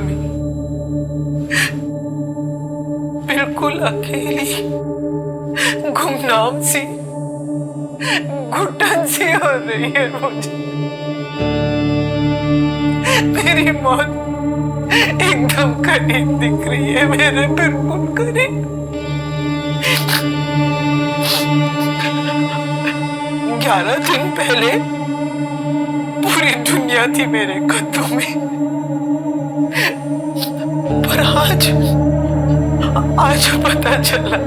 में बिल्कुल अकेली गुमनाम सी घुटन सी हो रही है मुझे। मेरी मौत एकदम करीब दिख रही है, मेरे बिल्कुल करीब। 11 दिन पहले पूरी दुनिया थी मेरे कदमों में, पर आज पता चला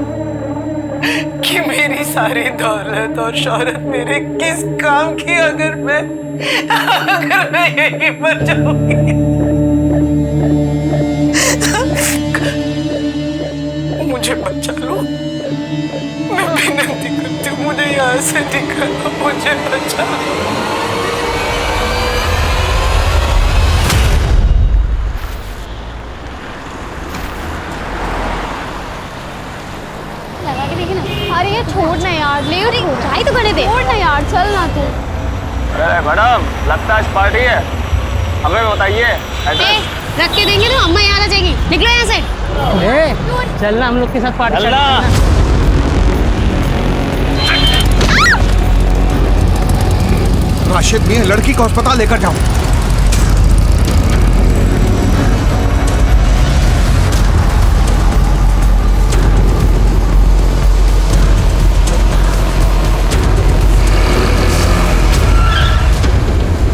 कि मेरी सारी दौलत और शोहरत मेरे किस काम की, अगर मैं यहीं पर जाऊंगी। मुझे बचा लो, मैं विनती करती हूँ, मुझे यहाँ से निकालो, मुझे बचा लो। लगा के देखी ना। अरे ये छोड़ ना यार, ले ऊंचाई तो करने दे। छोड़ ना यार, चल ना तू। अरे मैडम, लगता है पार्टी है, हमें बताइए। रख के देंगे ना, अम्मा यहाँ आ जाएगी। निकलो यहाँ से। चलना हम लोग के साथ पार्टी चलना। राशिद मियां, लड़की को अस्पताल लेकर जाओ।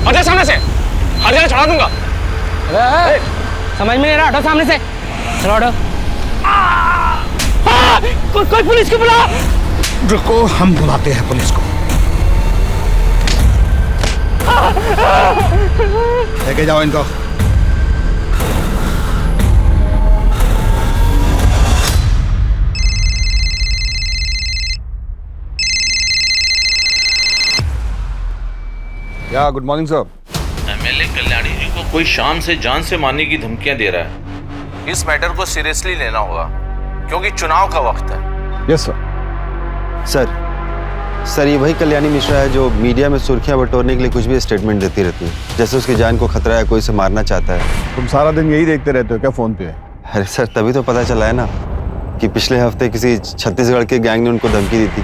हटो सामने से, हर जगह चढ़ा दूंगा। समझ में नहीं रहा, हटो सामने से। चलो हटो। कोई पुलिस को बुलाओ। रुको, हम बुलाते हैं पुलिस को। लेके जाओ इनको। या good morning sir. MLA Kalyani ji को कोई शाम से जान से मारने की धमकियां दे रहा है। इस मैटर को सीरियसली लेना होगा क्योंकि चुनाव का वक्त है। Yes sir. सर ये वही कल्याणी मिश्रा है जो मीडिया में सुर्खियां बटोरने के लिए कुछ भी स्टेटमेंट देती रहती है, जैसे उसकी जान को खतरा है, कोई से मारना चाहता है। तुम सारा दिन यही देखते रहते हो क्या फोन पे? अरे सर, तभी तो पता चला है ना कि पिछले हफ्ते किसी छत्तीसगढ़ के गैंग ने उनको धमकी दी थी।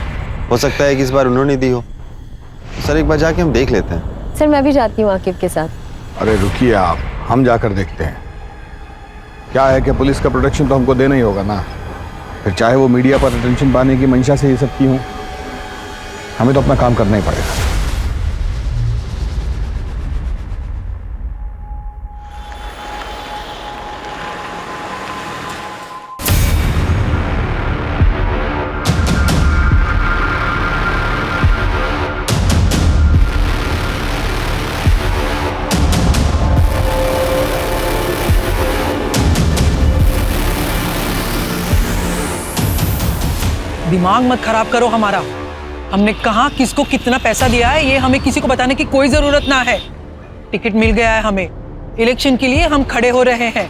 हो सकता है कि इस बार उन्होंने दी हो। सर एक बार जाके हम देख लेते हैं। सर मैं भी जाती हूँ आकिब के साथ। अरे रुकिए आप, हम जाकर देखते हैं। क्या है कि पुलिस का प्रोटेक्शन तो हमको देना ही होगा ना, फिर चाहे वो मीडिया पर अटेंशन पाने की मंशा से ये सब की हो, हमें तो अपना काम करना ही पड़ेगा। दिमाग मत खराब करो हमारा। हमने कहा किसको कितना पैसा दिया है ये हमें किसी को बताने की कोई जरूरत ना है। टिकट मिल गया है हमें, इलेक्शन के लिए हम खड़े हो रहे हैं।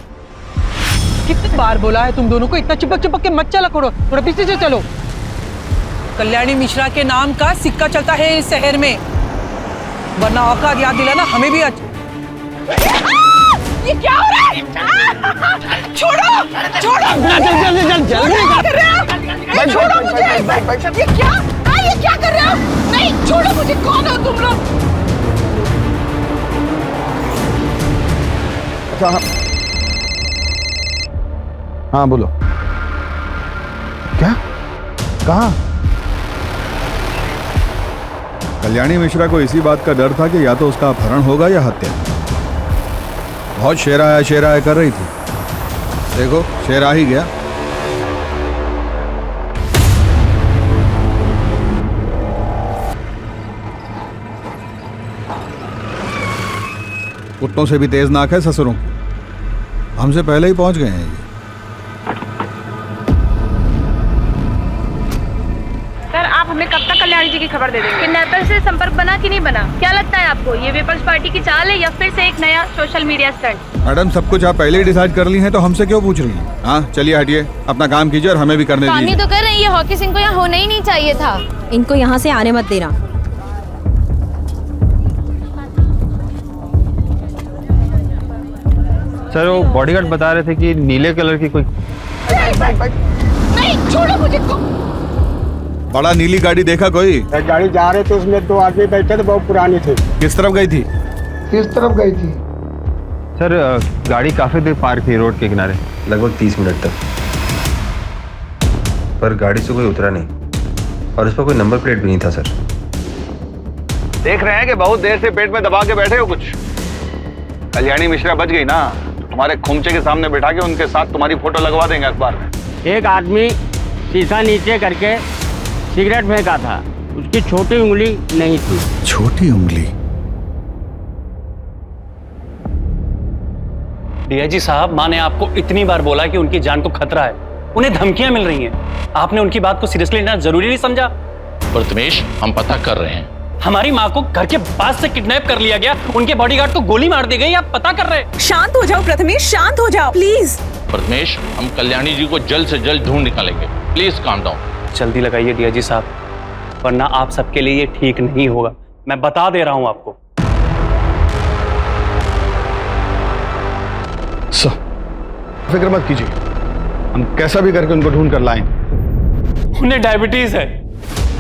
कितनी बार बोला है तुम दोनों को इतना चिपक चिपक के मत चला करो, थोड़ा पीछे से चलो। कल्याणी मिश्रा के नाम का सिक्का चलता है इस शहर में, वरना औकात याद दिलाना हमें भी। ये क्या हो रहा है? छोड़ो, छोड़ो। छोड़ो मुझे। ये क्या? ये क्या कर रहे हो? नहीं, छोड़ो मुझे। कौन हो तुम लोग? अच्छा हाँ बोलो। क्या? कहाँ? कल्याणी मिश्रा को इसी बात का डर था कि या तो उसका अपहरण होगा या हत्या। बहुत शेराया कर रही थी, देखो शेर आ ही गया। कुत्तों से भी तेज नाक है ससुरों, हमसे पहले ही पहुंच गए हैं ये। सर आप हमें कब तक कल्याणी जी की खबर दे देंगे? किडनैपर से संपर्क बना कि नहीं बना? क्या लगता है आपको, ये विपक्ष पार्टी की चाल है या फिर से एक नया सोशल मीडिया स्टंट? मैडम सब कुछ आप पहले ही डिसाइड कर ली हैं तो हमसे क्यों पूछ रही हैं? हाँ चलिए हटिए, अपना काम कीजिए और हमें भी करने दीजिए। कामी तो कर रही है, हॉकी सिंह को यहाँ होना ही नहीं चाहिए था। इनको यहाँ से आने मत देना। सर वो बॉडीगार्ड बता रहे थे कि नीले कलर की कोई नहीं, छोड़ो मुझे। बड़ा नीली गाड़ी देखा कोई? गाड़ी जा रहे थे, उसमें 2 आदमी बैठे थे, बहुत पुरानी थी। किस तरफ गई थी? सर गाड़ी काफी देर पार्क थी रोड के किनारे, लगभग 30 मिनट तक, पर गाड़ी से कोई उतरा नहीं और उस पर कोई नंबर प्लेट भी नहीं था। सर देख रहे हैं कि बहुत देर से पेट में दबा के बैठे हो कुछ। कल्याणी मिश्रा बच गई ना, तुम्हारे खुमचे के सामने बिठा के उनके साथ तुम्हारी फोटो लगवा देंगे अखबार में। एक आदमी शीशा नीचे करके सिगरेट फेंका था, उसकी छोटी उंगली नहीं थी। छोटी उंगली? डीआईजी साहब, माँ ने आपको इतनी बार बोला कि उनकी जान को खतरा है, उन्हें धमकियां मिल रही हैं। आपने उनकी बात को सीरियसली लेना जरूरी नहीं समझा? प्रथमेश, हम पता कर रहे हैं। हमारी माँ को घर के पास से किडनैप कर लिया गया, उनके बॉडीगार्ड को गोली मार दी गई, आप पता कर रहे हैं? शांत हो जाओ प्रथमेश, शांत हो जाओ प्लीज। प्रथमेश, हम कल्याणी जी को जल्द से जल्द ढूंढ निकालेंगे। Please calm down. जल्दी लगाइए डीआईजी साहब, वरना आप सबके लिए ये ठीक नहीं होगा, मैं बता दे रहा हूं आपको। सर, फिक्र मत कीजिए, हम कैसा भी करके उनको ढूंढ कर लाएंगे। उन्हें डायबिटीज है,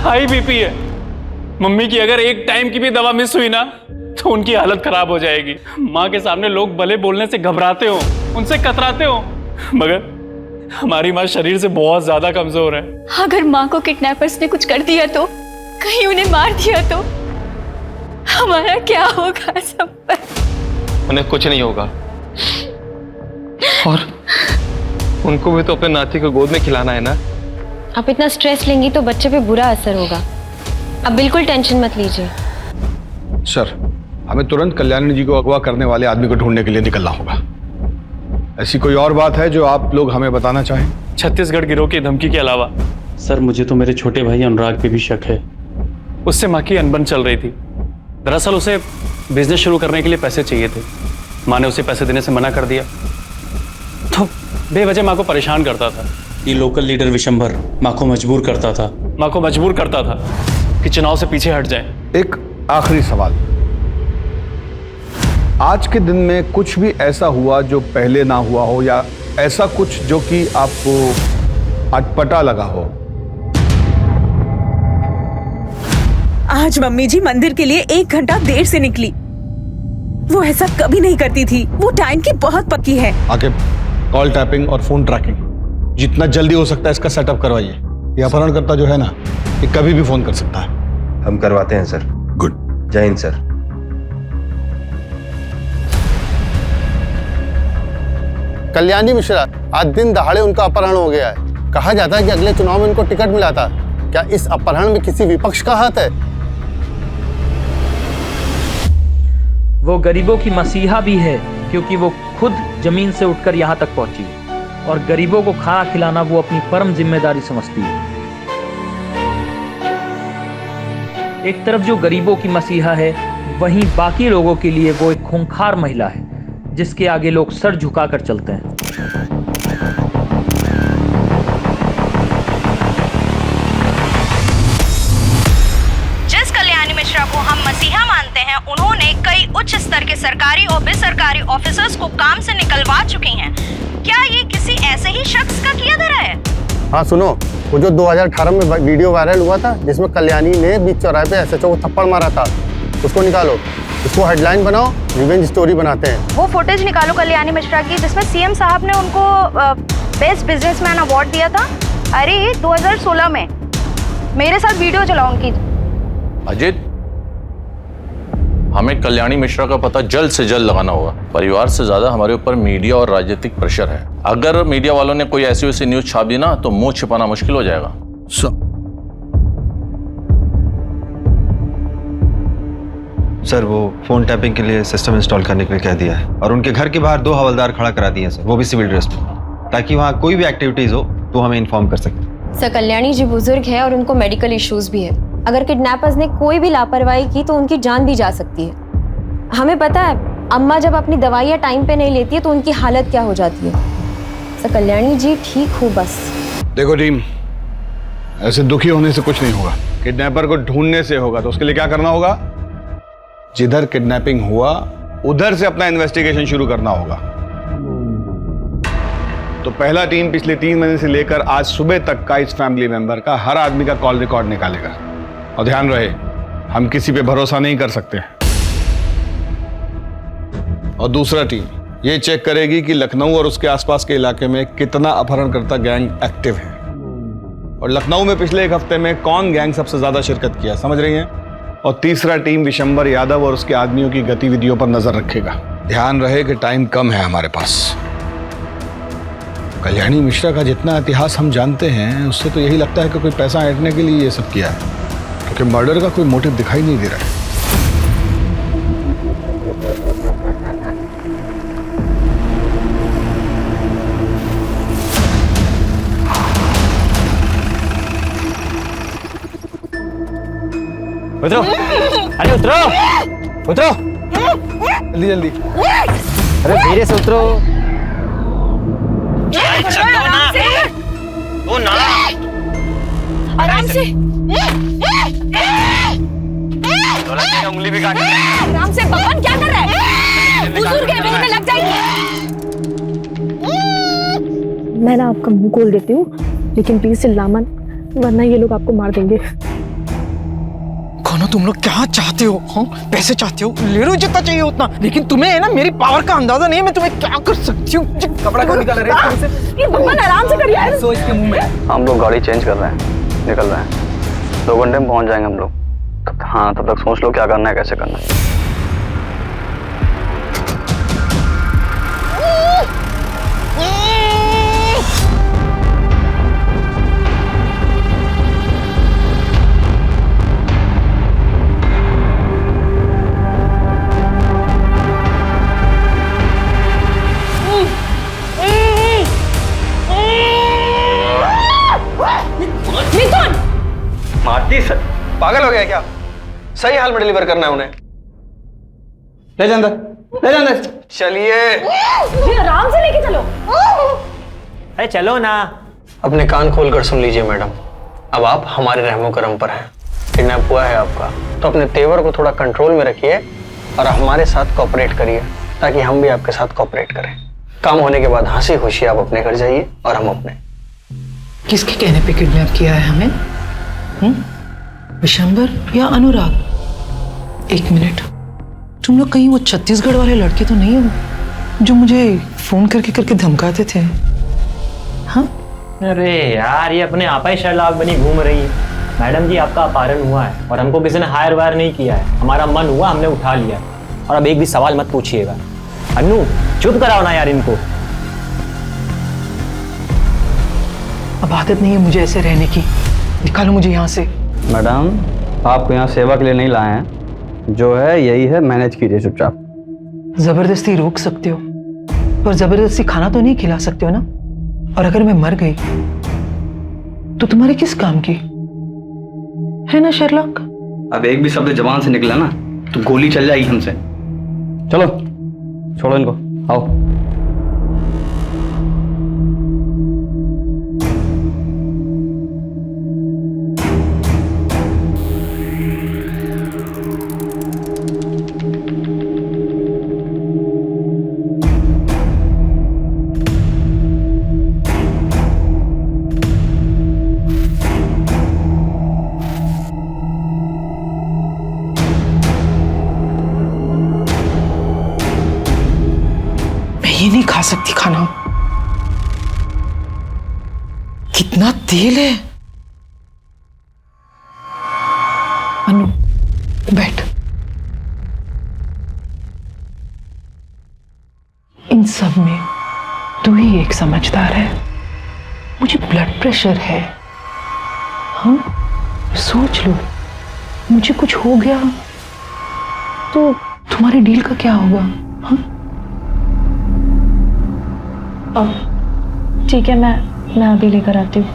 हाई बीपी है, मम्मी की अगर एक टाइम की भी दवा मिस हुई ना तो उनकी हालत खराब हो जाएगी। माँ के सामने लोग भले बोलने से घबराते हो, उनसे कतराते हो, मगर हमारी माँ शरीर से बहुत ज्यादा कमजोर है। अगर माँ को किडनैपर्स ने कुछ कर दिया तो, कहीं उन्हें मार दिया तो हमारा क्या होगा सब पर? उन्हें कुछ नहीं होगा और उनको भी तो अपने नाती को गोद में खिलाना है ना। आप इतना स्ट्रेस लेंगी तो बच्चे पे बुरा असर होगा, अब बिल्कुल टेंशन मत लीजिए। सर, हमें तुरंत कल्याणी जी को अगवा करने वाले आदमी को ढूंढने के लिए निकलना होगा। ऐसी कोई और बात है जो आप लोग हमें बताना चाहें? छत्तीसगढ़ गिरोह की धमकी के अलावा सर, मुझे तो मेरे छोटे भाई अनुराग पे भी शक है। उससे माँ की अनबन चल रही थी। दरअसल उसे बिजनेस शुरू करने के लिए पैसे चाहिए थे, माँ ने उसे पैसे देने से मना कर दिया, तो बेवजह माँ को परेशान करता था। ये लोकल लीडर विशंभर माँ को मजबूर करता था कि चुनाव से पीछे हट जाए। एक आखिरी सवाल, आज के दिन में कुछ भी ऐसा हुआ जो पहले ना हुआ हो, या ऐसा कुछ जो कि आपको अटपटा लगा हो? आज मम्मी जी मंदिर के लिए 1 घंटा देर से निकली। वो ऐसा कभी नहीं करती थी, वो टाइम की बहुत पक्की है। आगे कॉल टैपिंग और फोन ट्रैकिंग जितना जल्दी हो सकता है इसका सेटअप करवाइए। ये अपहरणकर्ता जो है ना, ये कभी भी फोन कर सकता है। हम करवाते हैं सर। गुड, जय हिंद सर। कल्याणी मिश्रा, आज दिन दहाड़े उनका अपहरण हो गया है। कहा जाता है कि अगले चुनाव में उनको टिकट मिला था। क्या इस अपहरण में किसी विपक्ष का हाथ है? वो गरीबों की मसीहा भी है, क्योंकि वो खुद जमीन से उठकर यहाँ तक पहुंची है और गरीबों को खाना खिलाना वो अपनी परम जिम्मेदारी समझती है। एक तरफ जो गरीबों की मसीहा है, वहीं बाकी लोगों के लिए वो एक खूंखार महिला है जिसके आगे लोग सर झुकाकर चलते हैं। जिस कल्याणी मिश्रा को हम मसीहा मानते हैं, उन्होंने कई उच्च स्तर के सरकारी और बेसरकारी ऑफिसर्स को काम से निकलवा चुकी हैं। क्या ये किसी ऐसे ही शख्स का किया धरा है? हाँ सुनो, वो जो 2018 में वीडियो वायरल हुआ था जिसमें कल्याणी ने बीच चौराहे पे एसएचओ को थप्पड़ मारा था, उसको निकालो, उसको हेडलाइन बनाओ, रिवेंज स्टोरी बनाते हैं। वो फुटेज निकालो कल्याणी मिश्रा की जिसमें सीएम साहब ने उनको बेस्ट बिजनेसमैन अवार्ड दिया था। अरे ये 2016 में। मेरे साथ वीडियो चलाओ उनकी। अजित, हमें कल्याणी मिश्रा का पता जल्द से जल्द लगाना होगा। परिवार से ज्यादा हमारे ऊपर मीडिया और राजनीतिक प्रेशर है। अगर मीडिया वालों ने कोई ऐसी वैसी न्यूज छाप दी ना तो मुंह छिपाना मुश्किल हो जाएगा। सर, वो फोन टैपिंग के लिए सिस्टम इंस्टॉल करने के लिए कह दिया है और उनके घर के बाहर 2 हवलदार खड़ा करा दिए सर, वो भी सिविल ड्रेस में, ताकि वहाँ कोई भी एक्टिविटीज हो तो हमें इन्फॉर्म कर सकें। सर, कल्याणी जी बुजुर्ग है और उनको मेडिकल इश्यूज भी है। अगर किडनैपर्स ने कोई भी लापरवाही की तो उनकी जान भी जा सकती है। हमें पता है अम्मा जब अपनी दवाइयाँ टाइम पे नहीं लेती है तो उनकी हालत क्या हो जाती है। सर, कल्याणी जी ठीक हो बस। देखो टीम, ऐसे दुखी होने से कुछ नहीं होगा, किडनैपर को ढूंढने से होगा। तो उसके लिए क्या करना होगा? जिधर किडनैपिंग हुआ उधर से अपना इन्वेस्टिगेशन शुरू करना होगा। तो पहला टीम पिछले 3 महीने से लेकर आज सुबह तक का इस फैमिली मेंबर का हर आदमी का कॉल रिकॉर्ड निकालेगा। और ध्यान रहे, हम किसी पे भरोसा नहीं कर सकते। और दूसरा टीम ये चेक करेगी कि लखनऊ और उसके आसपास के इलाके में कितना अपहरणकर्ता गैंग एक्टिव है और लखनऊ में पिछले 1 हफ्ते में कौन गैंग सबसे ज्यादा शिरकत किया, समझ रही हैं? और तीसरा टीम विशंबर यादव और उसके आदमियों की गतिविधियों पर नजर रखेगा। ध्यान रहे कि टाइम कम है हमारे पास। कल्याणी मिश्रा का जितना इतिहास हम जानते हैं उससे तो यही लगता है कि कोई पैसा ऐंठने के लिए ये सब किया है, क्योंकि मर्डर का कोई मोटिव दिखाई नहीं दे रहा है। उतरो, अरे उतरो, उतरो, जल्दी जल्दी। अरे धीरे से उतरो। आराम से। उंगली भी काट। आराम से भगवान, क्या कर रहा है? बुजुर्ग है, मुंह में लग जाएगी। मैं ना आपका मुंह खोल देती हूँ, लेकिन प्लीज चिल्ला मत, वरना ये लोग आपको मार देंगे। कौन तुम लोग क्या चाहते हो? हाँ, पैसे चाहते हो, ले लो जितना चाहिए उतना, लेकिन तुम्हें है ना मेरी पावर का अंदाजा नहीं है, मैं तुम्हें क्या कर सकती हूँ। कपड़ा क्यों निकाल रहे हैं? ये भगवान आराम से करिए यार। सो इसके मुंह में। हम लोग गाड़ी चेंज कर रहे हैं, निकल रहे हैं। 2 घंटे में पहुंच जाएंगे हम लोग। हाँ, तब तक सोच लो क्या करना है, कैसे करना है। मारती सर, पागल हो गया क्या? सही हाल में डिलीवर करना है उन्हें। ले जा अंदर, ले जा अंदर। चलिए आराम से लेके चलो। अरे चलो ना। अपने कान खोलकर सुन लीजिए मैडम, अब आप हमारे रहमो करम पर हैं। किडनैप हुआ है आपका, तो अपने तेवर को थोड़ा कंट्रोल में रखिए और हमारे साथ कोऑपरेट करिए, ताकि हम भी आपके साथ कोऑपरेट करें। काम होने के बाद हंसी खुशी आप अपने घर जाइए और हम अपने। किसके कहने पे किडनैप किया है हमें? विशंबर या अनुराग? 1 मिनट, तुम लोग कहीं वो छत्तीसगढ़ वाले लड़के तो नहीं हो जो मुझे फोन करके धमकाते थे? हाँ, अरे यार, ये अपने आपा ही शर्लाक बनी घूम रही है। मैडम जी, आपका अपहरण हुआ है और हमको किसी ने हायर वायर नहीं किया है। हमारा मन हुआ, हमने उठा लिया। और अब एक भी सवाल मत पूछिएगा। अनु, चुप कराओ ना यार इनको। अब आदत नहीं है मुझे ऐसे रहने की, निकालो मुझे यहाँ से। मैडम, आपको यहाँ सेवा के लिए नहीं लाए हैं, जो है यही है, मैनेज कीजिए चुपचाप। जबरदस्ती रोक सकते हो, पर जबरदस्ती खाना तो नहीं खिला सकते हो ना। और अगर मैं मर गई तो तुम्हारे किस काम की है ना शर्लॉक? अब एक भी शब्द जबान से निकला ना तो गोली चल जाएगी हमसे। चलो छोड़ो इनको, आओ। ये नहीं खा सकती खाना, कितना तेल है। अनु, बैठ। इन सब में तू ही एक समझदार है। मुझे ब्लड प्रेशर है। हाँ, सोच लो, मुझे कुछ हो गया तो तुम्हारे डील का क्या होगा? हाँ, ठीक है, मैं अभी लेकर आती हूँ।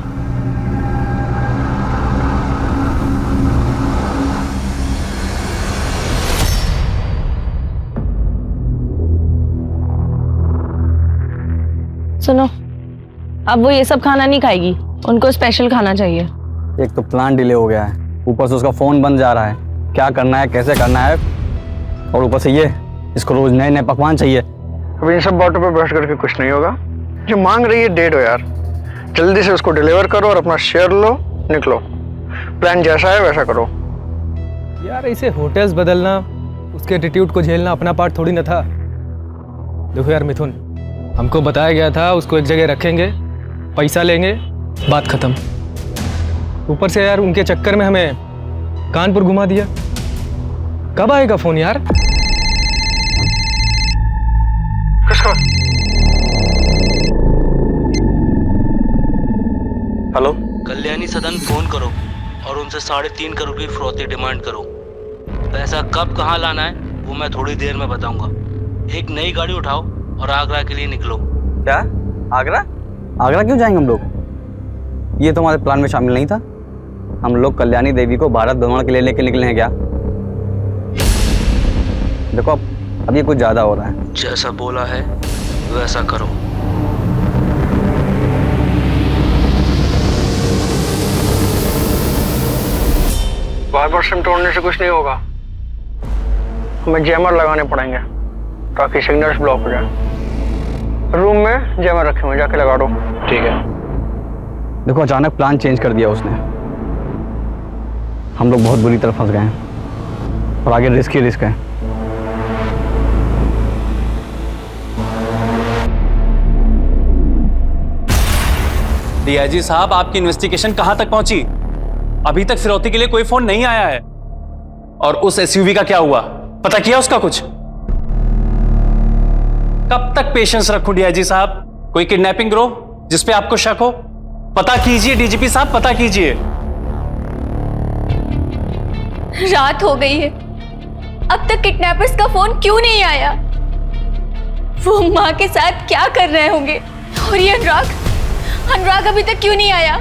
सुनो, अब वो ये सब खाना नहीं खाएगी, उनको स्पेशल खाना चाहिए। एक तो प्लान डिले हो गया है, ऊपर से उसका फोन बंद जा रहा है। क्या करना है, कैसे करना है, और ऊपर से ये इसको रोज नए नए पकवान चाहिए। अब इन सब बातों पर बहस करके कुछ नहीं होगा। जो मांग रही है दे दो यार, जल्दी से उसको डिलीवर करो और अपना शेयर लो, निकलो। प्लान जैसा है वैसा करो। यार ऐसे होटल्स बदलना, उसके एटीट्यूड को झेलना अपना पार्ट थोड़ी ना था। देखो यार मिथुन, हमको बताया गया था उसको एक जगह रखेंगे, पैसा लेंगे, बात खत्म। ऊपर से यार उनके चक्कर में हमें कानपुर घुमा दिया। कब आएगा फोन यार? किसका? हेलो, कल्याणी सदन फोन करो और उनसे 3.5 करोड़ की फिरौती डिमांड करो। पैसा कब कहाँ लाना है वो मैं थोड़ी देर में बताऊंगा। एक नई गाड़ी उठाओ और आगरा के लिए निकलो। क्या? आगरा? आगरा क्यों जाएंगे हम लोग? ये तो हमारे प्लान में शामिल नहीं था। हम लोग कल्याणी देवी को भारत भ्रमण के लिए लेके निकले हैं क्या? देखो अब ये कुछ ज्यादा हो रहा है। जैसा बोला है वैसा करो। वाइपर सिम तोड़ने से कुछ नहीं होगा, हमें जैमर लगाने पड़ेंगे ताकि सिग्नल्स ब्लॉक हो जाए। रूम में जैमर रखे हुए, जाके लगा दो। ठीक है। देखो अचानक प्लान चेंज कर दिया उसने, हम लोग बहुत बुरी तरह फंस गए हैं और आगे रिस्क ही रिस्क है। डीआईजी साहब, आपकी इन्वेस्टिगेशन कहां तक पहुंची? अभी तक फिरौती के लिए कोई फोन नहीं आया है। और उस एसयूवी का क्या हुआ, पता किया उसका कुछ? कब तक पेशेंस रखूं डीआईजी साहब? कोई किडनैपिंग गिरोह जिसपे आपको शक हो? पता कीजिए डीजीपी साहब, पता कीजिए। रात हो गई है, अब तक किडनैपर्स का फोन क्यों नहीं आया? वो माँ के साथ क्या कर रहे होंगे? और ये अनुराग अभी तक क्यों नहीं आया?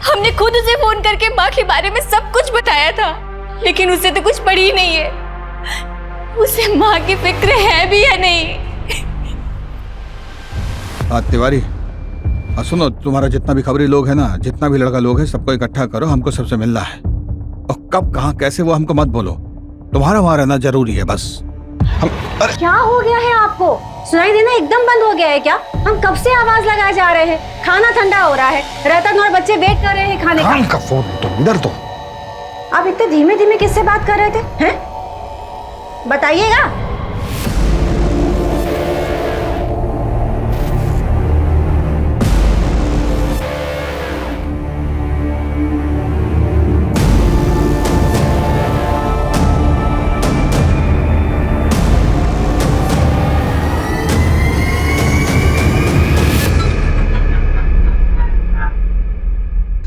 हमने खुद उसे फोन करके माँ के बारे में सब कुछ बताया था, लेकिन उसे तो कुछ पड़ी ही नहीं है। उसे माँ की फिक्र है भी या नहीं? तिवारी, सुनो, तुम्हारा जितना भी खबरी लोग है ना, जितना भी लड़का लोग है, सबको इकट्ठा करो, हमको सबसे मिलना है। और कब कहाँ कैसे वो हमको मत बोलो, तुम्हारा वहां रहना जरूरी है बस। क्या हो गया है आपको? सुनाई देना एकदम बंद हो गया है क्या? हम कब से आवाज लगाए जा रहे हैं, खाना ठंडा हो रहा है, रतन और बच्चे वेट कर रहे हैं खाने का। फोन तो इधर तो। आप इतने धीमे धीमे किससे बात कर रहे थे हैं? बताइएगा।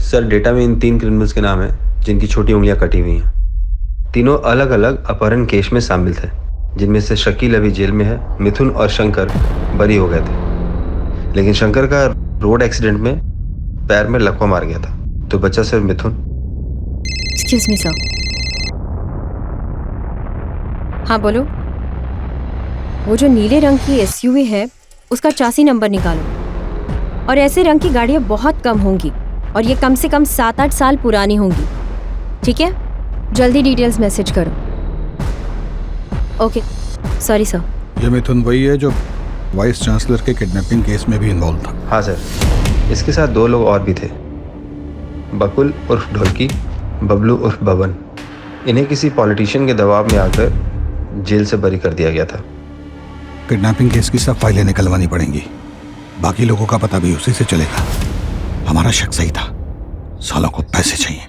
सर, डेटा में इन 3 क्रिमिनल्स के नाम हैं जिनकी छोटी उंगलियां कटी हुई हैं। तीनों अलग अलग अपहरण केस में शामिल थे, जिनमें से शकील अभी जेल में है, मिथुन और शंकर बरी हो गए थे। लेकिन शंकर का रोड एक्सीडेंट में पैर में लकवा मार गया था, तो बचा सिर्फ मिथुन। Excuse me sir. हाँ बोलो। वो जो नीले रंग की एसयूवी है उसका चासी नंबर निकालो। और ऐसे रंग की गाड़ियाँ बहुत कम होंगी और ये कम से कम 7-8 साल पुरानी होंगी। ठीक है, जल्दी डिटेल्स मैसेज करो। Okay, sorry sir. ये मिथुन वही है जो वाइस चांसलर के किडनैपिंग केस में भी इन्वॉल्व था? हाँ सर, इसके साथ 2 लोग और भी थे, बकुल उर्फ ढोलकी, बबलू उर्फ बबन। इन्हें किसी पॉलिटिशियन के दबाव में आकर जेल से बरी कर दिया गया था। किडनैपिंग केस की सब फाइलें निकलवानी पड़ेंगी, बाकी लोगों का पता भी उसी से चलेगा। हमारा शक सही था, सालों को पैसे चाहिए।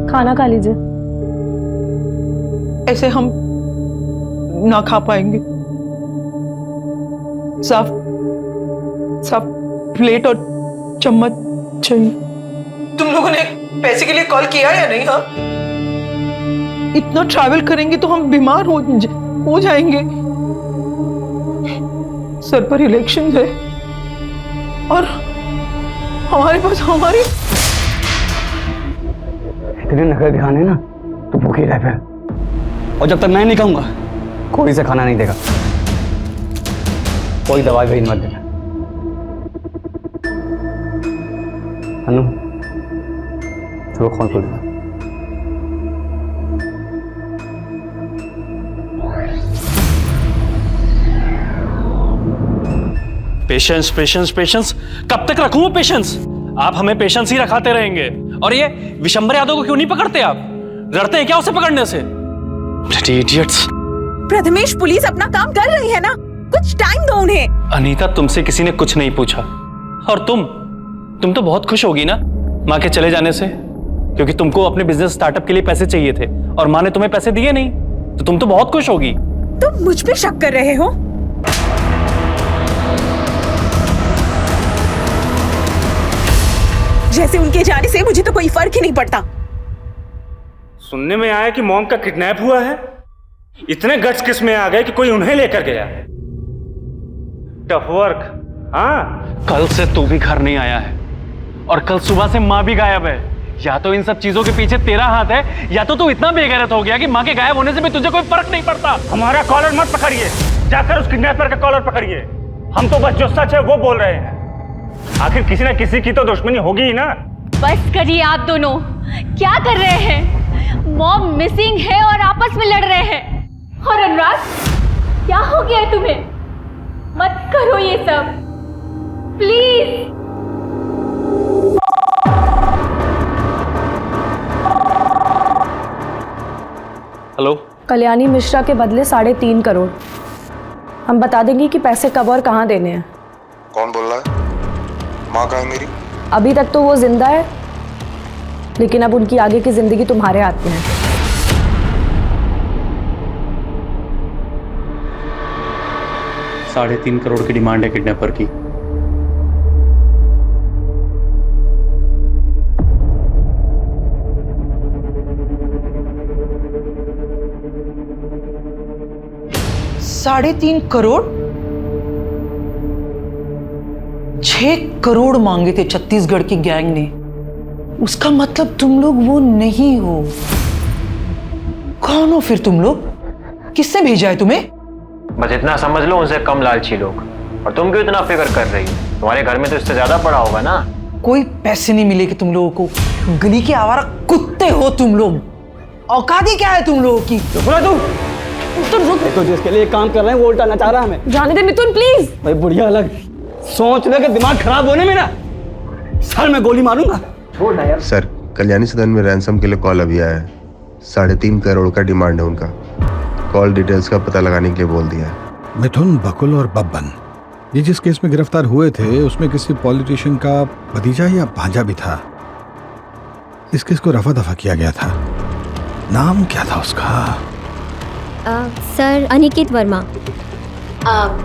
खाना खा लीजिए। ऐसे हम ना खा पाएंगे। साफ साफ प्लेट और चम्मच चाहिए। तुम लोगों ने पैसे के लिए कॉल किया या नहीं? हाँ, इतना ट्रैवल करेंगे तो हम बीमार हो जाएंगे। सर पर इलेक्शन है और हमारे पास हमारी इतने नखरे दिखाने ना तो भूखी रह फिर। और जब तक मैं नहीं कहूंगा कोई से खाना नहीं देगा, कोई दवाई भी मत देना। अनु, चलो खोल खोल। पेशेंस पेशेंस पेशेंस, कब तक रखूं मैं पेशेंस? आप हमें पेशेंस ही रखाते रहेंगे। और ये विशंबर यादव को क्यों नहीं पकड़ते आप? डरते हैं क्या उसे पकड़ने से? Bloody idiots। प्रथमेश, पुलिस अपना काम कर रही है ना, कुछ टाइम दो उन्हें। अनीता, तुमसे किसी ने कुछ नहीं पूछा। और तुम तो बहुत खुश होगी ना माँ के चले जाने से, क्योंकि तुमको अपने बिजनेस स्टार्टअप के लिए पैसे चाहिए थे और माँ ने तुम्हें पैसे दिए नहीं, तो तुम तो बहुत खुश होगी। तुम मुझ पे शक कर रहे हो? जैसे उनके जाने से मुझे तो कोई फर्क ही नहीं पड़ता। सुनने में आया कि मॉम का किडनैप हुआ है। इतने गट्स किस में आ गए कि कोई उन्हें लेकर गया। Tough work. हाँ, कल से तू भी घर नहीं आया है और कल सुबह से माँ भी गायब है। या तो इन सब चीजों के पीछे तेरा हाथ है, या तो तू इतना बेगैरत हो गया कि माँ के गायब होने से भी तुझे कोई फर्क नहीं पड़ता। हमारा कॉलर मत पकड़िए, जाकर उस किडनैपर का कॉलर पकड़िए। हम तो बस जो सच है वो बोल रहे हैं। आखिर किसी न किसी की तो दुश्मनी होगी ही ना। बस करिए आप दोनों, क्या कर रहे हैं? मॉम मिसिंग है और आपस में लड़ रहे हैं। और अनुराग, क्या हो गया है तुम्हें? मत करो ये सब, प्लीज। हेलो, कल्याणी मिश्रा के बदले 3.5 करोड़। हम बता देंगे कि पैसे कब और कहाँ देने हैं। कौन बोल रहा है? माँ कहाँ है मेरी? अभी तक तो वो जिंदा है, लेकिन अब उनकी आगे की जिंदगी तुम्हारे हाथ में है। $3.5 करोड़ की डिमांड है किडनैपर की। $3.5 करोड़? 6 करोड़ मांगे थे छत्तीसगढ़ की गैंग ने। उसका मतलब तुम लोग वो नहीं हो। कौन हो फिर तुम लोग? किसने भेजा है तुम्हें? बस इतना समझ लो, उनसे कम लालची लोग। और तुम क्यों इतना फिक्र कर रही हो? तुम्हारे घर में तो इससे ज्यादा पड़ा होगा ना। कोई पैसे नहीं मिलेगे तुम लोगों को। गली के आवारा कुत्ते हो तुम लोग। औकात ही क्या है तुम लोगों की? मिथुन रुक, तो जिसके लिए काम कर रहे हैं वो उल्टा नचा रहा है हमें। जाने दे मिथुन, प्लीज। भाई बुढ़िया अलग सोच ले कि दिमाग खराब होने में ना सर में गोली मारूंगा। छोड़ ना यार। सर, कल्याणी सदन में रैंसम के लिए कॉल अभी आया है। 3.5 करोड़ का डिमांड है उनका। कॉल डिटेल्स का पता लगाने के लिए बोल दिया है। मिथुन, बकुल और बब्बन, ये जिस केस में गिरफ्तार हुए थे उसमें किसी पॉलिटिशियन का भतीजा या भांजा भी था। इस केस को रफा दफा किया गया था। नाम क्या था उसका? सर, अनिकेत वर्मा।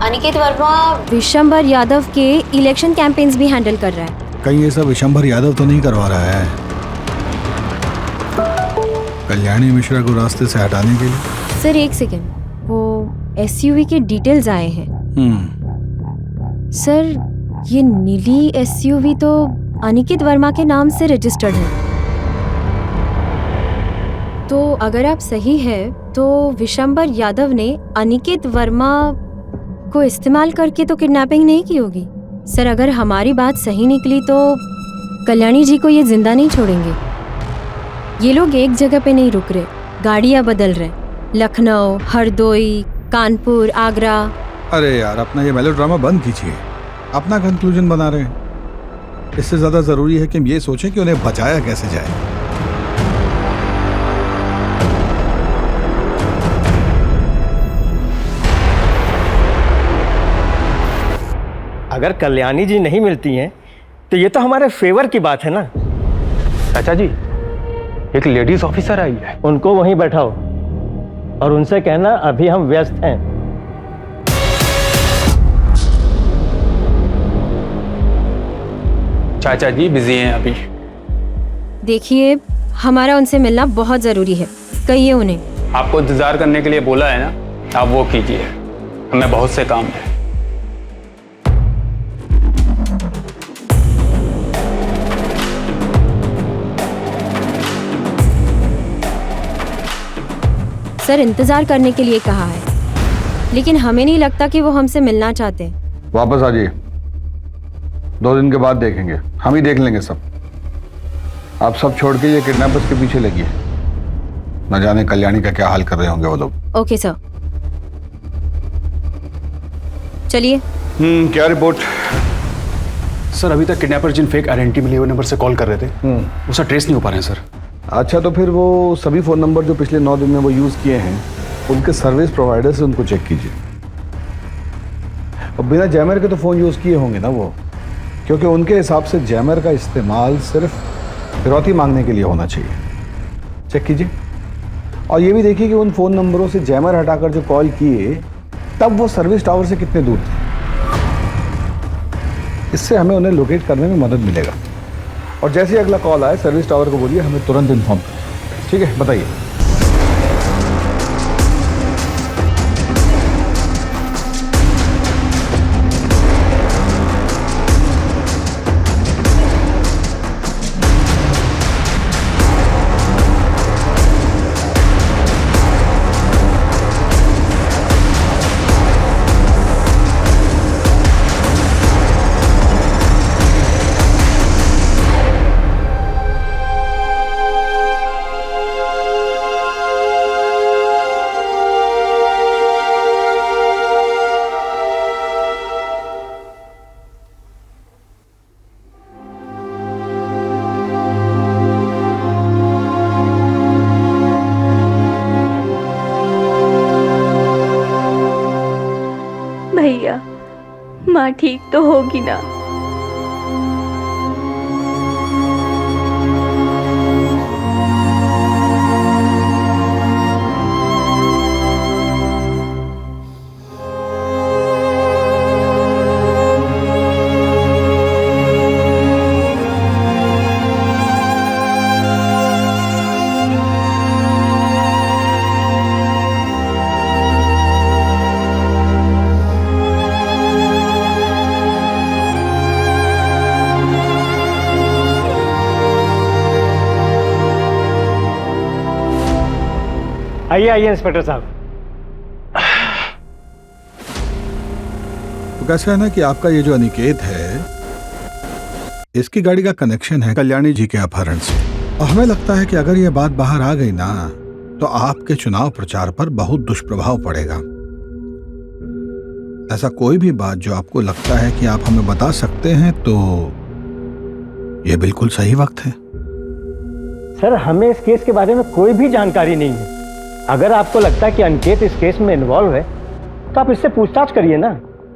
अनिकेत वर्मा विशंबर यादव के इलेक्शन कैंपेन्स भी हैंडल कर रहा है। कहीं ये सब विशंबर यादव तो नहीं करवा रहा है कल्याणी मिश्रा को रास्ते से हटाने के लिए? सर एक सेकेंड, वो एसयूवी के डिटेल्स आए हैं। सर, ये नीली एसयूवी तो अनिकेत वर्मा के नाम से रजिस्टर्ड है। तो अगर आप सही है तो विशंबर यादव ने अनिकेत वर्मा को इस्तेमाल करके तो किडनैपिंग नहीं की होगी। सर, अगर हमारी बात सही निकली तो कल्याणी जी को ये जिंदा नहीं छोड़ेंगे। ये लोग एक जगह पे नहीं रुक रहे, गाड़ियाँ बदल रहे। लखनऊ, हरदोई, कानपुर, आगरा। अरे यार, अपना ये मेलोड्रामा बंद कीजिए। अपना कंक्लूजन बना रहे हैं। इससे ज्यादा जरूरी है कि हम ये सोचें कि उन्हें बचाया कैसे जाए। अगर कल्याणी जी नहीं मिलती हैं तो ये तो हमारे फेवर की बात है ना। चाचा जी, एक लेडीज ऑफिसर आई है, उनको वहीं बैठाओ और उनसे कहना अभी हम व्यस्त हैं। चाचा जी बिजी हैं अभी। देखिए, हमारा उनसे मिलना बहुत जरूरी है, कहिए उन्हें। आपको इंतजार करने के लिए बोला है ना, आप वो कीजिए। हमें बहुत से काम है। सर, इंतजार करने के लिए कहा है, लेकिन हमें नहीं लगता कि वो हमसे मिलना चाहते हैं। वापस आ जाइए, 2 दिन के बाद देखेंगे। हम ही देख लेंगे सब। आप सब छोड़ के ये किडनैपर्स के पीछे लगिए। न जाने कल्याणी का क्या हाल कर रहे होंगे वो लोग। ओके सर, चलिए। क्या रिपोर्ट? सर अभी तक किडनैपर जिन फेक आइडेंटिटी मिले हुए नंबर से कॉल कर रहे थे वो सर ट्रेस नहीं हो पा रहे हैं सर। अच्छा, तो फिर वो सभी फ़ोन नंबर जो पिछले 9 दिन में वो यूज़ किए हैं उनके सर्विस प्रोवाइडर से उनको चेक कीजिए। और बिना जैमर के तो फ़ोन यूज़ किए होंगे ना वो, क्योंकि उनके हिसाब से जैमर का इस्तेमाल सिर्फ फिरौती मांगने के लिए होना चाहिए। चेक कीजिए। और ये भी देखिए कि उन फ़ोन नंबरों से जैमर हटाकर जो कॉल किए तब वो सर्विस टावर से कितने दूर थे। इससे हमें उन्हें लोकेट करने में मदद मिलेगा। और जैसे ही अगला कॉल आए सर्विस टावर को बोलिए हमें तुरंत इन्फॉर्म करें। ठीक है, बताइए। भैया, माँ ठीक तो होगी ना? आइए आइए इंस्पेक्टर साहब। तो कैसा है ना कि आपका ये जो अनिकेत है इसकी गाड़ी का कनेक्शन है कल्याणी जी के अपहरण से। और हमें लगता है कि अगर ये बात बाहर आ गई ना तो आपके चुनाव प्रचार पर बहुत दुष्प्रभाव पड़ेगा। ऐसा कोई भी बात जो आपको लगता है कि आप हमें बता सकते हैं तो ये बिल्कुल सही वक्त है। सर हमें इस केस के बारे में कोई भी जानकारी नहीं है। अगर आपको लगता है कि अनिकेत इस केस में इन्वॉल्व है तो आप इससे पूछताछ करिए ना।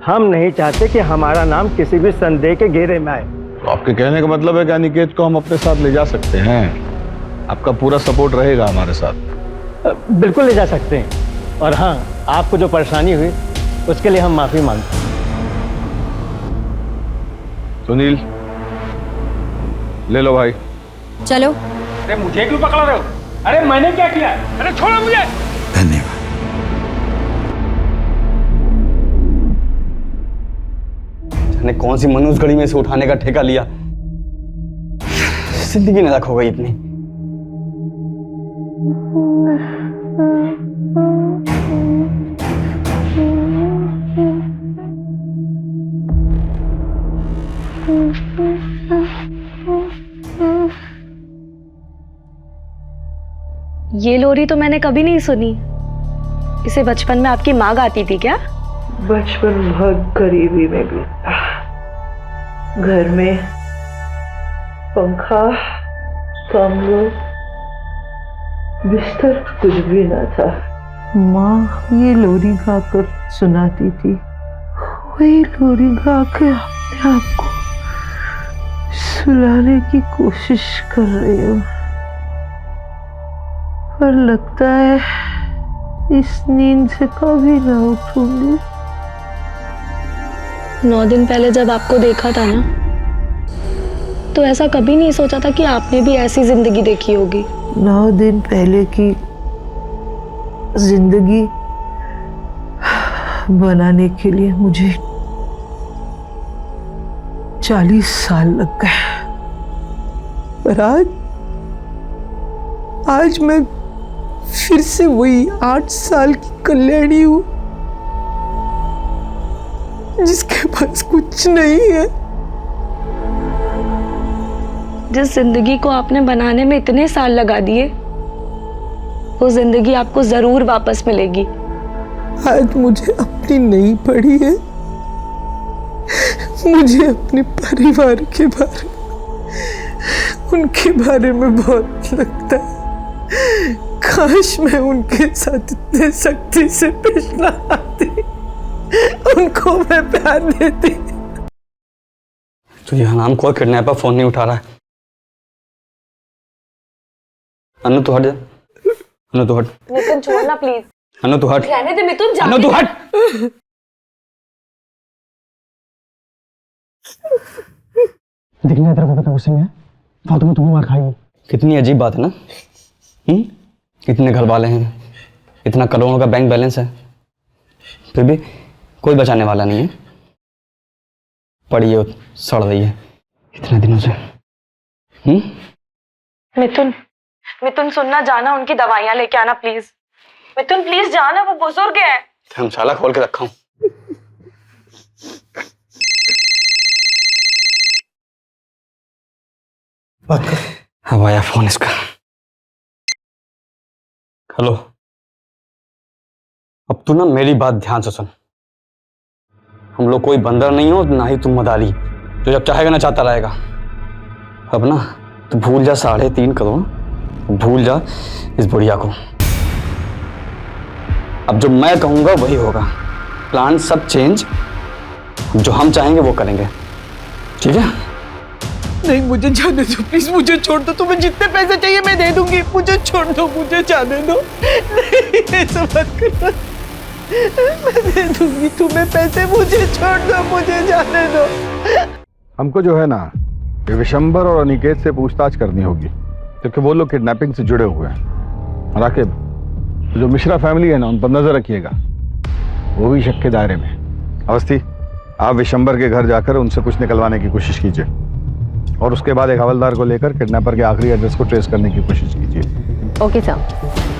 हम नहीं चाहते कि हमारा नाम किसी भी संदेह के घेरे में आए। तो आपके कहने का मतलब है कि अनिकेत को हम अपने साथ ले जा सकते हैं? आपका पूरा सपोर्ट रहेगा हमारे साथ? बिल्कुल ले जा सकते हैं। और हाँ, आपको जो परेशानी हुई उसके लिए हम माफी मांगते हैं। सुनील, ले लो भाई। चलो। अरे मुझे क्यों पकड़ा रहे हो? अरे मैंने क्या किया? अरे छोड़ो मुझे। धन्यवाद। जाने कौन सी मनुष्य घड़ी में से उठाने का ठेका लिया। जिंदगी नरक हो गई इतनी। ये लोरी तो मैंने कभी नहीं सुनी। इसे बचपन में आपकी माँ गाती थी क्या? बचपन बहुत गरीबी में बीता। घर में पंखा, कमरा, बिस्तर कुछ भी न था। माँ ये लोरी गाकर सुनाती थी। वही लोरी गाकर अपने आप को सुलाने की कोशिश कर रही हूँ, पर लगता है इस नींद से कभी ना उठूंगी। 9 दिन पहले जब आपको देखा था ना तो ऐसा कभी नहीं सोचा था कि आपने भी ऐसी जिंदगी देखी होगी। 9 दिन पहले की जिंदगी बनाने के लिए मुझे 40 साल लग गए, पर आज मैं फिर से वही 8 साल की कल्याणी हूं जिसके पास कुछ नहीं है। जिस जिंदगी को आपने बनाने में इतने साल लगा दिए वो जिंदगी आपको जरूर वापस मिलेगी। आज मुझे अपनी नहीं पड़ी है, मुझे अपने परिवार के बारे उनके बारे में बहुत लगता है। काश मैं उनके साथ इतने सख्ती से पेश न आती, उनको मैं प्यार देती। तो ये हराम खोर किडनैपर फोन नहीं उठा रहा है। अनु तू हट जा, अनु तू हट। मिथुन छोड़ना प्लीज। अनु तू हट। रहने दे मिथुन, अनु तू हट। दिखने तेरे को पता गुस्से में फालतू में तुम्हें मार खाएगी। कितनी अजीब बात है ना। इतने घर वाले हैं, इतना करोड़ों का बैंक बैलेंस है, फिर भी कोई बचाने वाला नहीं है। पड़ी है, सड़ रही है इतने दिनों से। मिथुन, मिथुन सुनना, जाना उनकी दवाइयाँ लेके आना प्लीज। मिथुन प्लीज जाना, वो बुजुर्ग है। धर्मशाला खोल के रखा हूँ। अब आया फोन इसका। हेलो, अब तू ना मेरी बात ध्यान से सुन। हम लोग कोई बंदर नहीं हो, ना ही तुम मदारी जो जब चाहेगा ना चाहता रहेगा। अब ना तू भूल जा 3.5 करोड़, भूल जा इस बुढ़िया को। अब जो मैं कहूंगा वही होगा। प्लान सब चेंज, जो हम चाहेंगे वो करेंगे, ठीक है? नहीं, मुझे जाने दो प्लीज, मुझे छोड़ दो। तुम्हें जितने पैसे चाहिए मैं दे दूंगी, मुझे छोड़ दो, मुझे जाने दो। नहीं, ऐसा मत करो, मैं दे दूंगी तुम्हें पैसे, मुझे छोड़ दो, मुझे जाने दो। हमको जो है ना, ये विशंबर और अनिकेत से पूछताछ करनी होगी, क्योंकि वो लोग किडनैपिंग से जुड़े हुए हैं। राकिब, जो मिश्रा फैमिली है ना, उन पर नजर रखिएगा, वो भी शक के दायरे में। अवस्थी, आप विशंबर के घर जाकर उनसे कुछ निकलवाने की कोशिश कीजिए, और उसके बाद एक हवलदार को लेकर किडनैपर के आखिरी एड्रेस को ट्रेस करने की कोशिश कीजिए। Okay sir.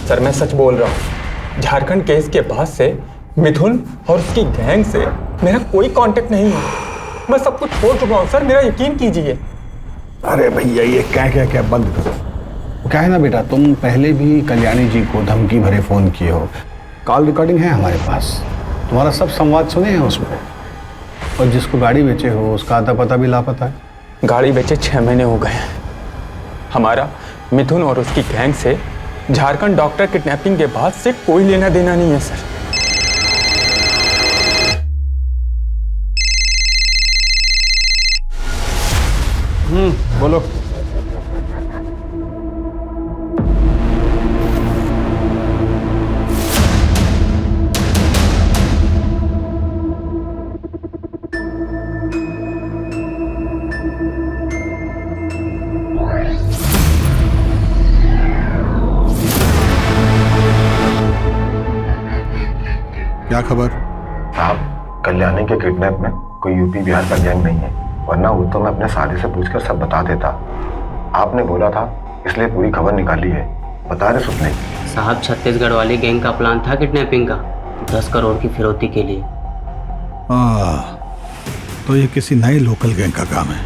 सर मैं सच बोल रहा हूँ, झारखंड केस के बाद से मिथुन और उसकी गैंग से मेरा कोई कांटेक्ट नहीं है। मैं सब कुछ छोड़ चुका हूँ सर, मेरा यकीन कीजिए। अरे भैया, ये क्या बंद करो। क्या है ना बेटा, तुम पहले भी कल्याणी जी को धमकी भरे फोन किए हो। कॉल रिकॉर्डिंग है हमारे पास, तुम्हारा सब संवाद सुने हैं उसमें। और जिसको गाड़ी बेचे हो उसका आता पता भी लापता है। गाड़ी बेचे 6 महीने हो गए हैं। हमारा मिथुन और उसकी गैंग से झारखंड डॉक्टर किडनैपिंग के बाद से कोई लेना देना नहीं है सर। बोलो। क्या खबर? साहब, कल्याणी के किडनैप में कोई यूपी बिहार का गैंग नहीं है, वरना वो तो मैं अपने साथी से पूछकर सब बता देता। आपने बोला था इसलिए पूरी खबर निकाली है। बता रहे सुपने साहब, छत्तीसगढ़ वाली गैंग का प्लान था किडनैपिंग का, 10 करोड़ की फिरौती के लिए। तो ये किसी नए लोकल गैंग का काम है।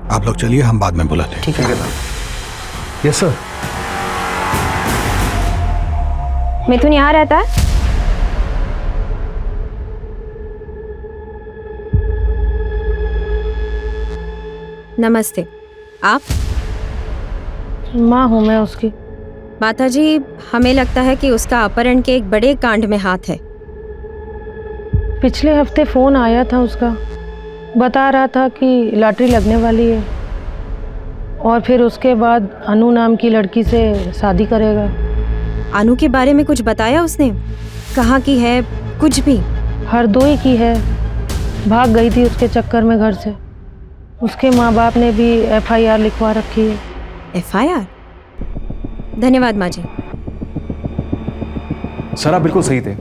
आप लोग चलिए, हम बाद में बुलाते हैं। ठीक है। Yes sir. मिथुन यहाँ रहता है? नमस्ते, आप? माँ हूँ मैं उसकी। माता जी, हमें लगता है कि उसका अपहरण के एक बड़े कांड में हाथ है। पिछले हफ्ते फोन आया था उसका, बता रहा था कि लॉटरी लगने वाली है और फिर उसके बाद अनु नाम की लड़की से शादी करेगा। अनु के बारे में कुछ बताया उसने? कहाँ की है? कुछ भी? हरदोई की है, भाग गई थी उसके चक्कर में घर से। उसके माँ बाप ने भी FIR लिखवा रखी है। FIR? धन्यवाद माँ जी। सर आप बिल्कुल सही थे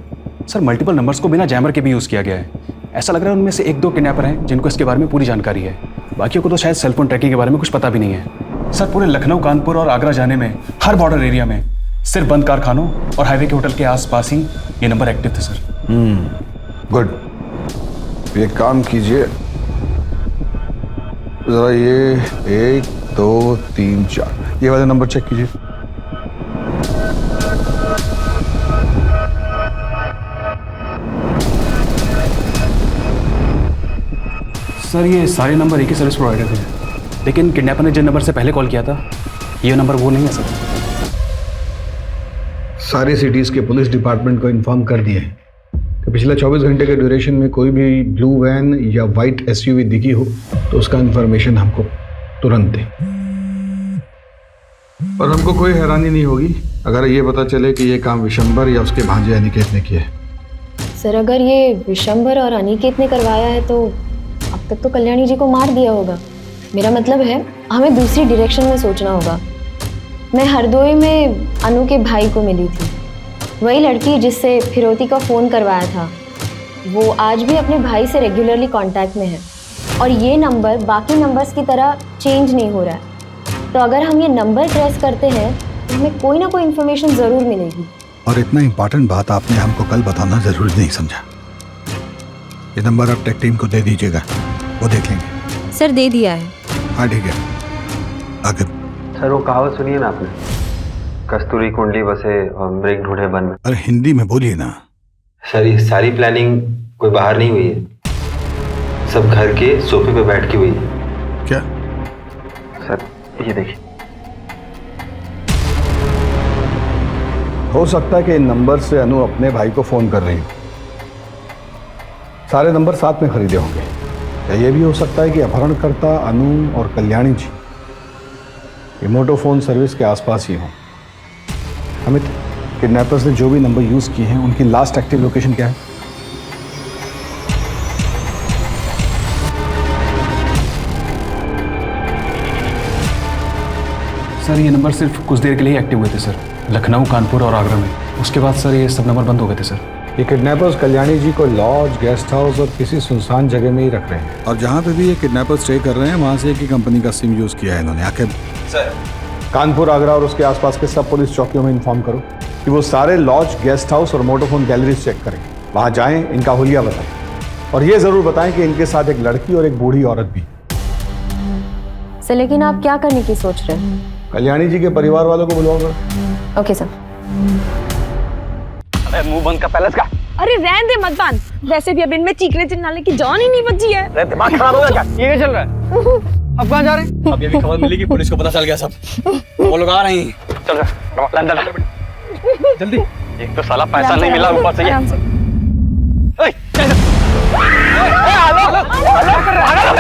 सर। मल्टीपल नंबर्स को बिना जैमर के भी यूज़ किया गया है। ऐसा लग रहा है उनमें से 1-2 किडनैपर हैं जिनको इसके बारे में पूरी जानकारी है। बाकियों को तो शायद सेलफोन ट्रैकिंग के बारे में कुछ पता भी नहीं है। सर पूरे लखनऊ, कानपुर और आगरा जाने में हर बॉर्डर एरिया में सिर्फ बंद कारखानों और हाईवे के होटल के आसपास ही ये नंबर एक्टिव थे सर। गुड। एक काम कीजिए जरा, ये 1 2 3 4 ये वाले नंबर चेक कीजिए। सर ये सारे नंबर एक ही सर्विस प्रोवाइडर थे, लेकिन किडनैपर ने जिन नंबर से पहले कॉल किया था ये नंबर वो नहीं है सर। सारी सिटीज़ के पुलिस डिपार्टमेंट को इन्फॉर्म कर दिए कि पिछले 24 घंटे के ड्यूरेशन में कोई भी ब्लू वैन या वाइट एसयूवी दिखी हो तो उसका इन्फॉर्मेशन हमको तुरंत दें। और हमको कोई हैरानी नहीं होगी अगर ये पता चले कि ये काम विशंबर या उसके भांजे अनिकेत ने किया है। सर अगर ये विशंबर और अनिकेत ने करवाया है तो अब तक तो कल्याणी जी को मार दिया होगा। मेरा मतलब है हमें दूसरी डायरेक्शन में सोचना होगा। मैं हरदोई में अनु के भाई को मिली थी, वही लड़की जिससे फिरौती का फ़ोन करवाया था। वो आज भी अपने भाई से रेगुलरली कांटेक्ट में है और ये नंबर बाकी नंबर्स की तरह चेंज नहीं हो रहा है। तो अगर हम ये नंबर ट्रेस करते हैं तो हमें कोई ना कोई इन्फॉर्मेशन ज़रूर मिलेगी। और इतना इम्पोर्टेंट बात आपने हमको कल बताना जरूरी नहीं समझा। ये नंबर आप टेक टीम को दे दीजिएगा, वो देख लेंगे। सर दे दिया है। हाँ ठीक है, आगे। सर वो कहावत सुनिए ना आपने, कस्तूरी कुंडली बसे और मृग ढूंढे वन में। अरे हिंदी में बोलिए ना। सर ये सारी प्लानिंग कोई बाहर नहीं हुई है, सब घर के सोफे पे बैठ के हुई है। क्या? सर ये देखिए। हो सकता है कि इन नंबर से अनु अपने भाई को फोन कर रही हो। सारे नंबर साथ में खरीदे होंगे। या ये भी हो सकता है कि अपहरणकर्ता अनु और कल्याणी जी रिमोटो फोन सर्विस के आसपास ही हों। अमित, किडनैपर्स ने जो भी नंबर यूज किए हैं उनकी लास्ट एक्टिव लोकेशन क्या है? सर ये नंबर सिर्फ कुछ देर के लिए एक्टिव हुए थे सर, लखनऊ, कानपुर और आगरा में। उसके बाद सर ये सब नंबर बंद हो गए थे सर। ये किडनैपर्स कल्याणी जी को लॉज, गेस्ट हाउस और किसी सुनसान जगह में ही रख रहे हैं। और जहाँ पे भी ये किडनैपर्स स्टे कर रहे हैं वहाँ से एक ही कंपनी का सिम यूज किया है इन्होंने। आखिर सर कानपुर, आगरा और उसके आसपास के सब पुलिस चौकियों में इन्फॉर्म करो कि वो सारे लॉज, गेस्ट हाउस और मोटोफोन गैलरीज चेक करें। वहाँ जाएं, इनका हुलिया बताएं और ये जरूर बताएं कि इनके साथ एक लड़की और एक बूढ़ी औरत भी। सर लेकिन आप क्या करने की सोच रहे हैं? कल्याणी जी के परिवार वालों को बुलवाओ। Okay sir. अरे मुंह बंद का पैलेस का। अरे रहने दे, मत बांध। वैसे भी अब इनमें चीखने चिल्लाने की जान ही नहीं बची है। अरे दिमाग खराब हो गया क्या? ये क्या चल रहा है? अब कहाँ जा रहे हैं? अब ये भी खबर मिली कि पुलिस को पता चल गया सब। वो लोग आ रहे हैं। चल रहा अंदर जल्दी। एक तो साला पैसा नहीं मिला, ऊपर से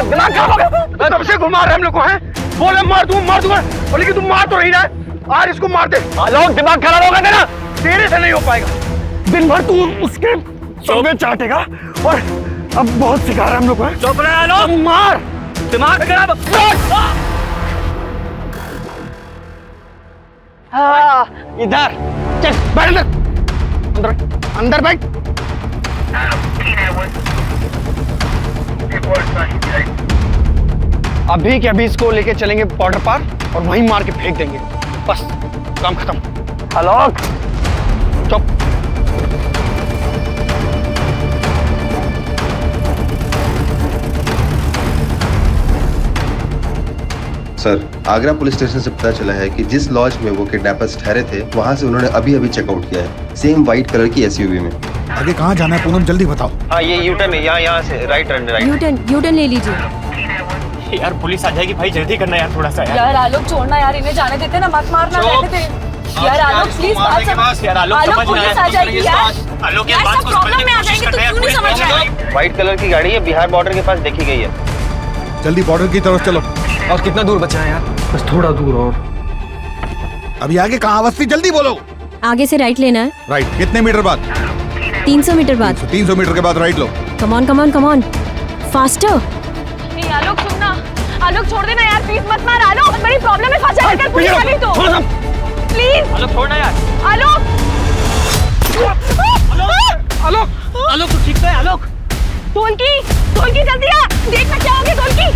दिमाग खराब हो गया। तब से घुमा रहे हम लोग को हैं। बोले मार दूंगा, बोले कि तुम मार तो रही रहा है। आज इसको मार दे। लोग दिमाग खराब हो गया ना, तेरे से नहीं हो पाएगा। दिन भर तू उसके चौबे चाटेगा और अब बहुत सिखा रहा है हम लोग को। चुप रहे लोग, मार। दिमाग खराब। इधर चल, बैठ अंदर बैठ। अभी के अभी इसको लेके चलेंगे बॉर्डर पार और वहीं मार के फेंक देंगे। बस काम खत्म। हेलो, चुप। सर आगरा पुलिस स्टेशन से पता चला है कि जिस लॉज में वो किडनैपर्स ठहरे थे वहां से उन्होंने अभी चेकआउट किया है, सेम व्हाइट कलर की एसयूवी में। आगे कहाँ जाना है पूनम, जल्दी बताओ। हाँ ये यूटर्न है, यहाँ से राइट टर्न। यूटर्न ले लीजिए। यार पुलिस आ जाएगी भाई, जल्दी करना यार थोड़ा सा। यार आलोक छोड़ना यार, इन्हें जाने देते ना, मत मारना। रहने दे यार आलोक, प्लीज बात समझ। यार आलोक पुलिस आ जाएगी यार। आलोक यार बात को प्रॉब्लम में आ जाएंगे तो क्यों नहीं समझ रहे हो? व्हाइट कलर की गाड़ी है, बिहार बॉर्डर के पास देखी गई है। जल्दी बॉर्डर की तरफ चलो। और कितना दूर बचा है यार? बस थोड़ा दूर और। अभी आगे कहाँ अवस्थी, जल्दी बोलो। आगे से राइट लेना है। राइट कितने मीटर बाद? 300 मीटर बाद। 300 मीटर के बाद right low. Come on faster. नहीं आलोक सुनना, आलोक छोड़ देना यार, प्लीज मत मार आलोक, बड़ी प्रॉब्लम में फंस जाएगा पुलिस वाली तो। प्लीज आलोक छोड़ना यार। आलोक आलोक आलोक तू ठीक तो है आलोक? ढोलकी जल्दी आ, देखना क्या हो गया ढोलकी।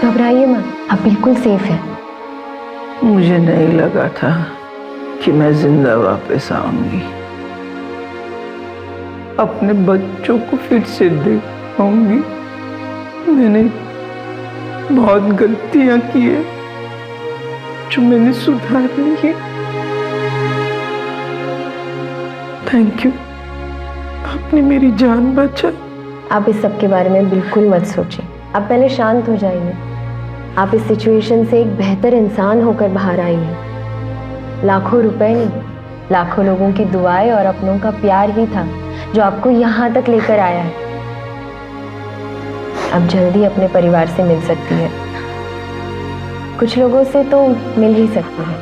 घबराइए मत, आप बिल्कुल सेफ है। मुझे नहीं लगा था कि मैं जिंदा वापस आऊंगी, अपने बच्चों को फिर से देख पाऊंगी। मैंने बहुत गलतियां की है जो मैंने सुधार ली है। थैंक यू, आपने मेरी जान बचाई। आप इस सब के बारे में बिल्कुल मत सोचिए, आप पहले शांत हो जाइए। आप इस सिचुएशन से एक बेहतर इंसान होकर बाहर आई हैं। लाखों रुपए नहीं, लाखों लोगों की दुआएं और अपनों का प्यार ही था जो आपको यहाँ तक लेकर आया है। अब जल्दी अपने परिवार से मिल सकती है, कुछ लोगों से तो मिल ही सकती है।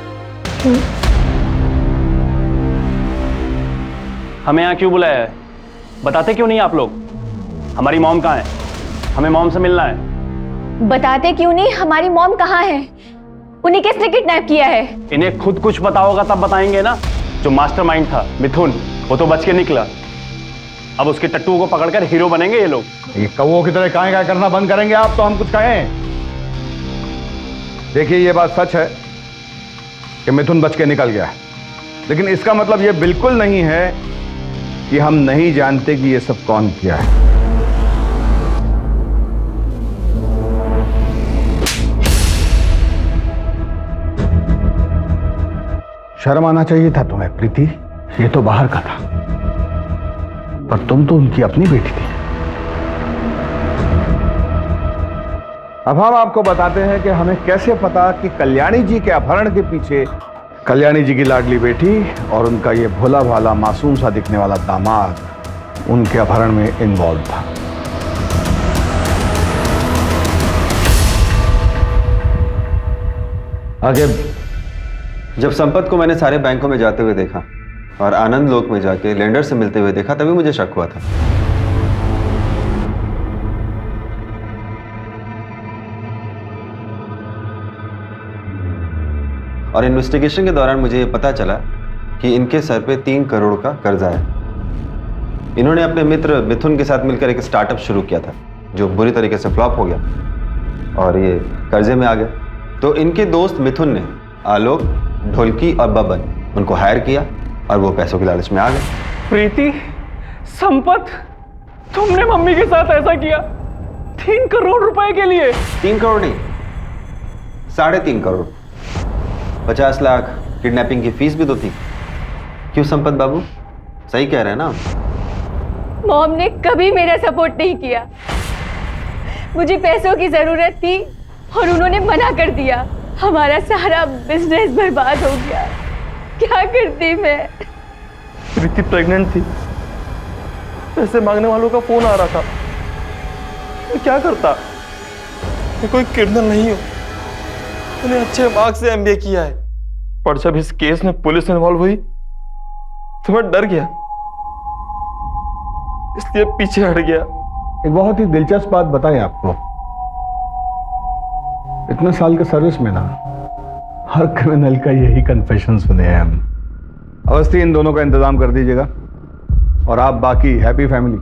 हमें यहाँ क्यों बुलाया है? बताते क्यों नहीं आप लोग? हमारी मॉम कहाँ है? हमें मॉम से मिलना है। बताते क्यों नहीं? हमारी मॉम कहाँ है? उन्हें किसने किडनैप किया है? इन्हें खुद कुछ पता होगा तब बताएंगे ना। जो मास्टरमाइंड था मिथुन, वो तो बच के निकला। अब उसके टट्टू को पकड़कर हीरो बनेंगे ये लोग। ये कौवों की तरह काहे करना बंद करेंगे आप तो हम कुछ कहें। देखिए ये बात सच है कि मिथुन बच के निकल गया है, लेकिन इसका मतलब ये बिल्कुल नहीं है कि हम नहीं जानते कि ये सब कौन किया है। शर्म आना चाहिए था तुम्हें प्रीति, ये तो बाहर का था, पर तुम तो उनकी अपनी बेटी थी। अब हम आपको बताते हैं कि हमें कैसे पता कि कल्याणी जी के अपहरण के पीछे कल्याणी जी की लाडली बेटी और उनका ये भोला भाला मासूम सा दिखने वाला दामाद उनके अपहरण में इन्वॉल्व था। आगे जब संपत को मैंने सारे बैंकों में जाते हुए देखा और आनंद लोक में जाके लेंडर से मिलते हुए देखा, तभी मुझे शक हुआ था। और इन्वेस्टिगेशन के दौरान मुझे ये पता चला कि इनके सर पे 3 करोड़ का कर्जा है। इन्होंने अपने मित्र मिथुन के साथ मिलकर एक स्टार्टअप शुरू किया था जो बुरी तरीके से फ्लॉप हो गया और ये कर्जे में आ गए। तो इनके दोस्त मिथुन ने आलोक, ढोलकी और बबन उनको हायर किया और वो पैसों की लालच में आ गए। प्रीति, संपत, तुमने मम्मी के साथ ऐसा किया 3 करोड़ रुपए के लिए? 3 करोड़ नहीं, 3.5 करोड़। 50 लाख किडनैपिंग की फीस भी तो थी। क्यों संपत बाबू, सही कह रहे हैं ना? मॉम ने कभी मेरा सपोर्ट नहीं किया। मुझे पैसों की जरूरत थी और उन्होंने मना कर दिया। हमारा सारा बिजनेस बर्बाद हो गया। क्या करती मैं? प्रीति प्रेग्नेंट थी, पैसे मांगने वालों का फोन आ रहा था। मैं क्या करता? मैं कोई क्रिमिनल नहीं हूं, मैंने अच्छे मार्क्स से MBA किया है, पर जब इस केस में पुलिस इन्वॉल्व हुई तो मैं डर गया, इसलिए पीछे हट गया। एक बहुत ही दिलचस्प बात बताएं आपको, इतने साल के सर्विस में ना हर क्रिमिनल का यही कन्फेशन सुने हैं हम। अवस्थी, इन दोनों का इंतजाम कर दीजिएगा और आप बाकी हैप्पी फैमिली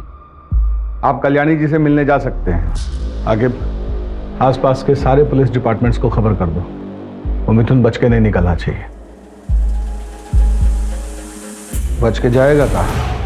आप कल्याणी जी से मिलने जा सकते हैं। आगे आसपास के सारे पुलिस डिपार्टमेंट्स को खबर कर दो, वो मिथुन बच के नहीं निकलना चाहिए। बच के जाएगा कहाँ?